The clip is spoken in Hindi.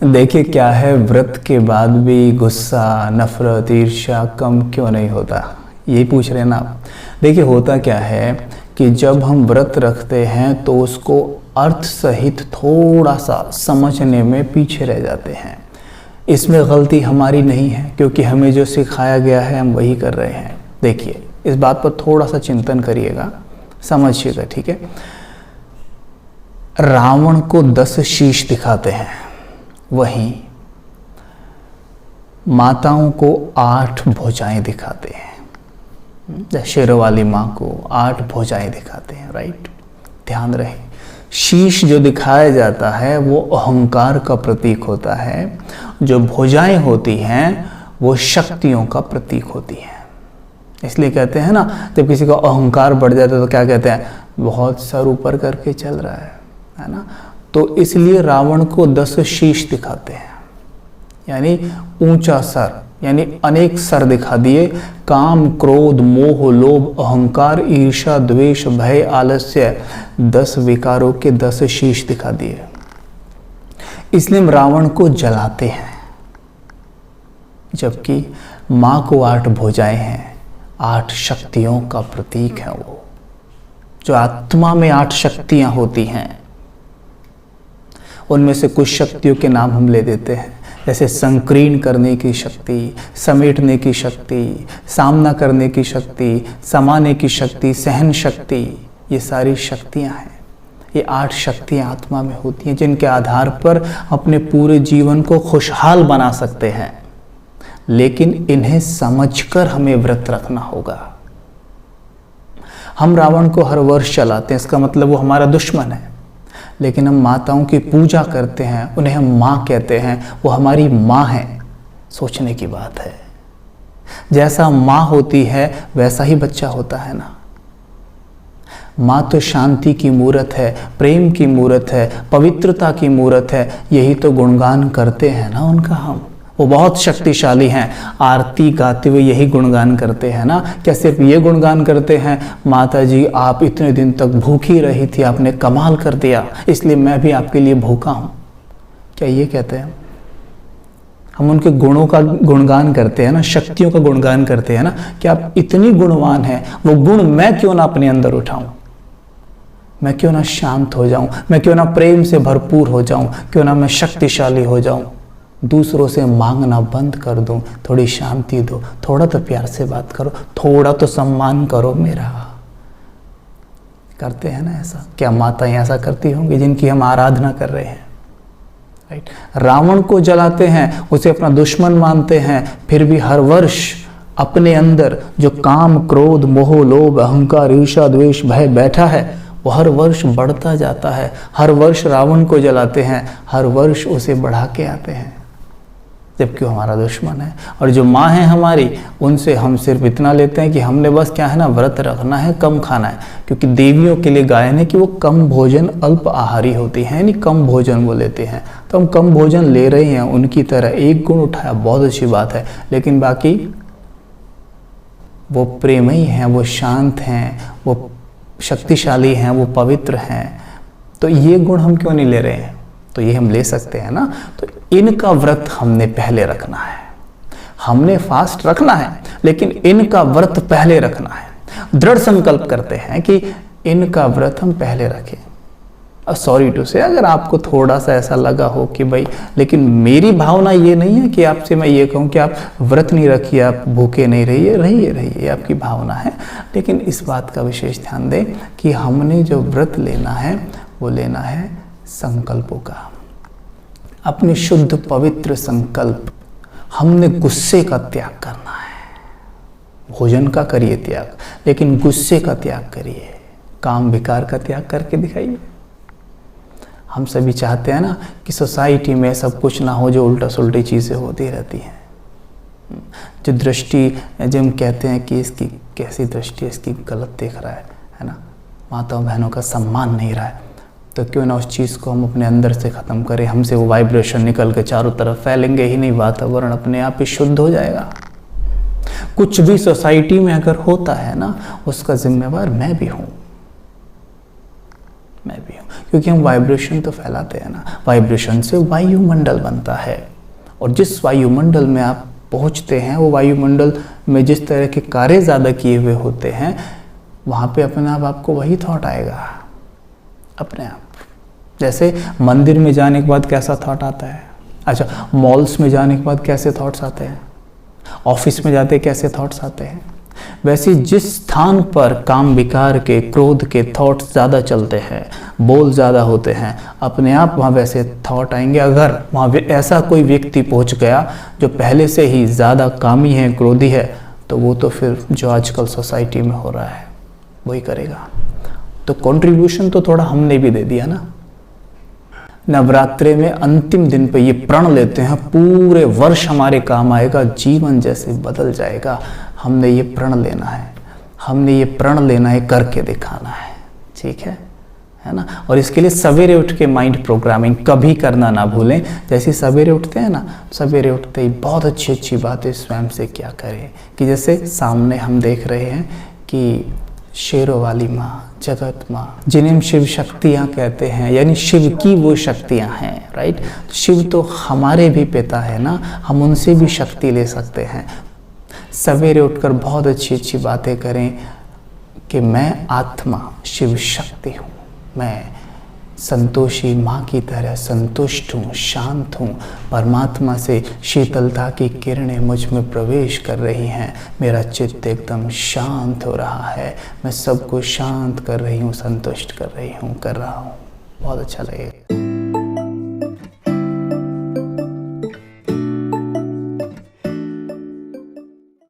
देखिए क्या है, व्रत के बाद भी गुस्सा, नफरत, ईर्ष्या कम क्यों नहीं होता, यही पूछ रहे हैं ना आप। देखिए होता क्या है कि जब हम व्रत रखते हैं तो उसको अर्थ सहित थोड़ा सा समझने में पीछे रह जाते हैं। इसमें गलती हमारी नहीं है, क्योंकि हमें जो सिखाया गया है हम वही कर रहे हैं। देखिए इस बात पर थोड़ा सा चिंतन करिएगा, समझिएगा, ठीक है। रावण को 10 शीश दिखाते हैं, वहीं माताओं को 8 भुजाएं दिखाते हैं। शेरों वाली माँ को 8 भुजाएं दिखाते हैं, राइट। ध्यान रहे, शीश जो दिखाया जाता है वो अहंकार का प्रतीक होता है, जो भुजाएं होती हैं वो शक्तियों का प्रतीक होती हैं। इसलिए कहते हैं ना, जब किसी का अहंकार बढ़ जाता है तो क्या कहते हैं, बहुत सर ऊपर करके चल रहा है ना। तो इसलिए रावण को 10 शीश दिखाते हैं, यानी ऊंचा सर, यानी अनेक सर दिखा दिए। काम, क्रोध, मोह, लोभ, अहंकार, ईर्ष्या, द्वेष, भय, आलस्य, 10 विकारों के 10 शीश दिखा दिए। इसलिए हम रावण को जलाते हैं, जबकि मां को 8 भुजाएं हैं, 8 शक्तियों का प्रतीक है वो। जो आत्मा में 8 शक्तियां होती हैं, उनमें से कुछ शक्तियों के नाम हम ले देते हैं, जैसे संकीर्ण करने की शक्ति, समेटने की शक्ति, सामना करने की शक्ति, समाने की शक्ति, सहन शक्ति। ये सारी शक्तियां हैं। ये 8 शक्तियां आत्मा में होती हैं, जिनके आधार पर अपने पूरे जीवन को खुशहाल बना सकते हैं। लेकिन इन्हें समझकर हमें व्रत रखना होगा। हम रावण को हर वर्ष चलाते हैं, इसका मतलब वो हमारा दुश्मन है। लेकिन हम माताओं की पूजा करते हैं, उन्हें हम माँ कहते हैं, वो हमारी माँ है। सोचने की बात है, जैसा माँ होती है वैसा ही बच्चा होता है ना। माँ तो शांति की मूरत है, प्रेम की मूरत है, पवित्रता की मूरत है। यही तो गुणगान करते हैं ना उनका हम। वो बहुत शक्तिशाली हैं, आरती गाते हुए यही गुणगान करते हैं ना। क्या सिर्फ ये गुणगान करते हैं, माता जी आप इतने दिन तक भूखी रही थी, आपने कमाल कर दिया, इसलिए मैं भी आपके लिए भूखा हूं। क्या ये कहते हैं? हम उनके गुणों का गुणगान करते हैं ना, शक्तियों का गुणगान करते हैं ना, कि आप इतनी गुणवान हैं, वो गुण मैं क्यों ना अपने अंदर उठाऊं, मैं क्यों ना शांत हो जाऊं, मैं क्यों ना प्रेम से भरपूर हो जाऊं, क्यों ना मैं शक्तिशाली हो जाऊं, दूसरों से मांगना बंद कर दूं, थोड़ी शांति दो, थोड़ा तो प्यार से बात करो, थोड़ा तो सम्मान करो मेरा। करते हैं ना ऐसा? क्या माताएं ऐसा करती होंगी जिनकी हम आराधना कर रहे हैं, राइट। रावण को जलाते हैं, उसे अपना दुश्मन मानते हैं, फिर भी हर वर्ष अपने अंदर जो काम, क्रोध, मोह, लोभ, अहंकार, ईर्ष्या, द्वेष, भय बैठा है वो हर वर्ष बढ़ता जाता है। हर वर्ष रावण को जलाते हैं, हर वर्ष उसे बढ़ा के आते हैं, जबकि वो हमारा दुश्मन है। और जो माँ है हमारी, उनसे हम सिर्फ इतना लेते हैं कि हमने बस क्या है ना, व्रत रखना है, कम खाना है। क्योंकि देवियों के लिए गायन है कि वो कम भोजन, अल्प आहारी होती हैं, यानी कम भोजन वो लेते हैं। तो हम कम भोजन ले रहे हैं उनकी तरह। एक गुण उठाया, बहुत अच्छी बात है, लेकिन बाकी वो प्रेमई हैं, वो शांत हैं, वो शक्तिशाली हैं, वो पवित्र हैं। तो ये गुण हम क्यों नहीं ले रहे हैं? तो ये हम ले सकते हैं ना। तो इनका व्रत हमने पहले रखना है। हमने फास्ट रखना है, लेकिन इनका व्रत पहले रखना है। दृढ़ संकल्प करते हैं कि इनका व्रत हम पहले रखें। सॉरी टू से, अगर आपको थोड़ा सा ऐसा लगा हो कि भाई, लेकिन मेरी भावना ये नहीं है कि आपसे मैं ये कहूँ कि आप व्रत नहीं रखिए, आप भूखे नहीं रहिए, रहिए, आपकी भावना है। लेकिन इस बात का विशेष ध्यान दें कि हमने जो व्रत लेना है वो लेना है संकल्पों का, अपने शुद्ध पवित्र संकल्प। हमने गुस्से का त्याग करना है। भोजन का करिए त्याग, लेकिन गुस्से का त्याग करिए, काम विकार का त्याग करके दिखाइए। हम सभी चाहते हैं ना कि सोसाइटी में सब कुछ ना हो जो उल्टा सुल्टी चीज़ें होती रहती हैं। जो दृष्टि, जब हम कहते हैं कि इसकी कैसी दृष्टि, इसकी गलत देख रहा है ना, माताओं बहनों का सम्मान नहीं रहा है, तो क्यों ना उस चीज़ को हम अपने अंदर से ख़त्म करें। हमसे वो वाइब्रेशन निकल के चारों तरफ फैलेंगे ही नहीं, वातावरण अपने आप ही शुद्ध हो जाएगा। कुछ भी सोसाइटी में अगर होता है ना, उसका जिम्मेवार मैं भी हूँ, क्योंकि हम वाइब्रेशन तो फैलाते हैं ना। वाइब्रेशन से वायुमंडल बनता है, और जिस वायुमंडल में आप पहुंचते हैं, वो वायुमंडल में जिस तरह के कार्य ज़्यादा किए हुए होते हैं, वहाँ पे अपने आप आपको वही थॉट आएगा, अपने आप। जैसे मंदिर में जाने के बाद कैसा थॉट आता है, अच्छा मॉल्स में जाने के बाद कैसे थॉट्स आते हैं, ऑफिस में जाते कैसे थॉट्स आते हैं, वैसे जिस स्थान पर काम विकार के, क्रोध के थॉट्स ज़्यादा चलते हैं, बोल ज़्यादा होते हैं, अपने आप वहाँ वैसे थॉट आएंगे। अगर वहाँ ऐसा कोई व्यक्ति पहुँच गया जो पहले से ही ज़्यादा कामी है, क्रोधी है, तो वो तो फिर जो आजकल सोसाइटी में हो रहा है वही करेगा। तो कंट्रीब्यूशन तो थोड़ा हमने भी दे दिया ना। नवरात्रि में अंतिम दिन पे ये प्रण लेते हैं, पूरे वर्ष हमारे काम आएगा, जीवन जैसे बदल जाएगा। हमने ये प्रण लेना है, हमने ये प्रण लेना है, करके दिखाना है, ठीक है ना। और इसके लिए सवेरे उठ के माइंड प्रोग्रामिंग कभी करना ना भूलें। जैसे सवेरे उठते हैं ना, सवेरे उठते ही बहुत अच्छी अच्छी बातें स्वयं से क्या करें, कि जैसे सामने हम देख रहे हैं कि शेरों वाली माँ, जगत माँ, जिन्हें हम शिव शक्तियाँ कहते हैं, यानी शिव की वो शक्तियाँ हैं, राइट। शिव तो हमारे भी पिता है ना, हम उनसे भी शक्ति ले सकते हैं। सवेरे उठकर बहुत अच्छी अच्छी बातें करें कि मैं आत्मा शिव शक्ति हूँ, मैं संतोषी माँ की तरह संतुष्ट हूँ, शांत हूँ, परमात्मा से शीतलता की किरणें मुझ में प्रवेश कर रही हैं, मेरा चित्त एकदम शांत हो रहा है, मैं सबको शांत कर रही हूँ, संतुष्ट कर रही हूँ, कर रहा हूँ। बहुत अच्छा लगेगा।